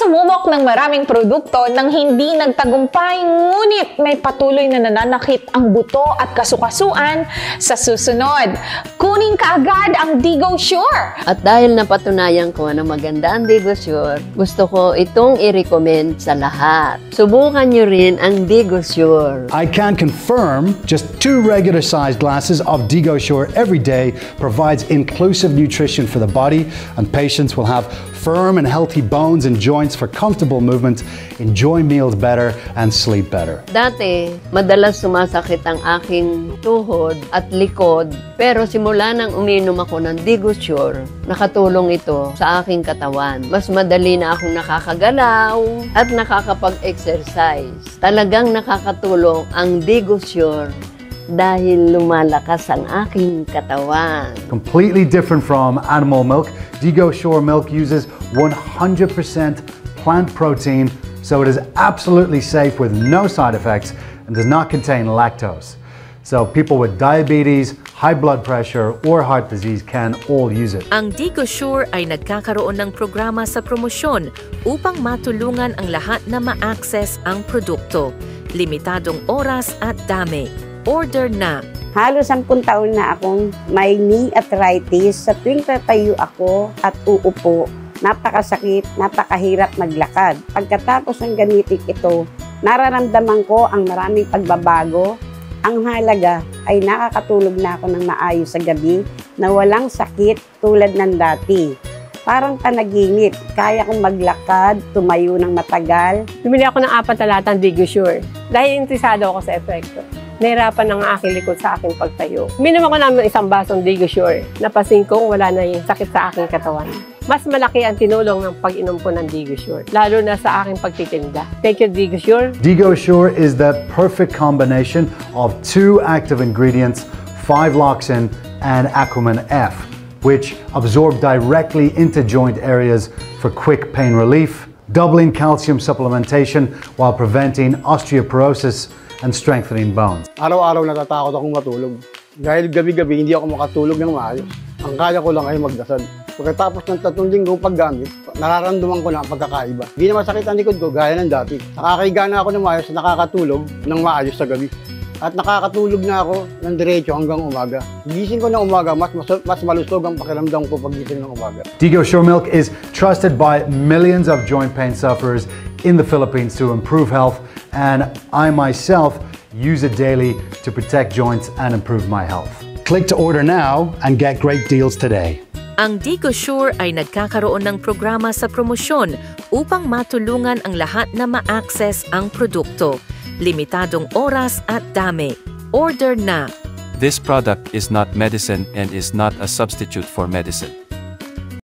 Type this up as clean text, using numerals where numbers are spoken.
sumubok ng maraming produkto nang hindi nagtagumpay, ngunit may patuloy na nananakit ang buto at kasukasuan sa susunod. Kunin kaagad ang DigoSure! At dahil napatunayan ko na maganda ang DigoSure, gusto ko itong i-recommend sa lahat. Subukan nyo rin ang DigoSure. I can confirm just 2 regular-sized glasses of DigoSure every day provides inclusive nutrition for the body, and patients will have firm and healthy bones and joints for comfortable movement, enjoy meals better, and sleep better. Dati, madalas sumasakit ang aking tuhod at likod, pero simula nang uminom ako ng DigoSure, nakatulong ito sa aking katawan. Mas madali na akong nakakagalaw at nakakapag-exercise. Talagang nakakatulong ang DigoSure dahil lumalakas ang aking katawan. Completely different from animal milk, DigoSure milk uses 100% plant protein, so it is absolutely safe with no side effects and does not contain lactose. So people with diabetes, high blood pressure, or heart disease can all use it. Ang DigoSure ay nagkakaroon ng programa sa promosyon upang matulungan ang lahat na ma-access ang produkto. Limitadong oras at dami. Order na! Halos 10 taon na akong may knee arthritis. Sa tuwing tatayo ako at uupo, napakasakit, napakahirap maglakad. Pagkatapos ng gamitin ito, nararamdaman ko ang maraming pagbabago. Ang halaga ay nakakatulog na ako ng maayos sa gabi na walang sakit tulad ng dati. Parang panaginip, kaya kong maglakad, tumayo ng matagal. Bumili ako ng 4 na latang DigoSure dahil interesado ako sa epekto. Nahirapan ang aking likod sa aking pagtayo. Minom ako namin ng 1 basong DigoSure. Napansin kong wala na yung sakit sa aking katawan. Mas malaki ang tinulong ng pag-inom ko ng DigoSure, lalo na sa aking pagtitinda. Thank you, DigoSure. DigoSure is the perfect combination of 2 active ingredients, 5 Loxin and Aquaman F, which absorb directly into joint areas for quick pain relief, doubling calcium supplementation while preventing osteoporosis and strengthening bones. Araw-araw natatakot akong matulog. Dahil gabi-gabi hindi ako makatulog ng maayos. Ang kaya ko lang ay magdasal. Pagkatapos ng 3 linggong paggamit, nararamdaman ko na ang pagkakaiba. Hindi na masakit ang likod ko gaya ng dati. Nakakahiga na ako ng maayos at nakakatulog ng maayos sa gabi. At nakakatulog na ako ng diretso hanggang umaga. Gising ko ng umaga, mas malusog ang pakiramdam ko paggising ng umaga. DigoSure milk is trusted by millions of joint pain sufferers in the Philippines to improve health, and I myself use it daily to protect joints and improve my health. Click to order now and get great deals today. Ang DigoSure ay nagkakaroon ng programa sa promosyon upang matulungan ang lahat na ma-access ang produkto. Limitadong oras at dami. Order na! This product is not medicine and is not a substitute for medicine.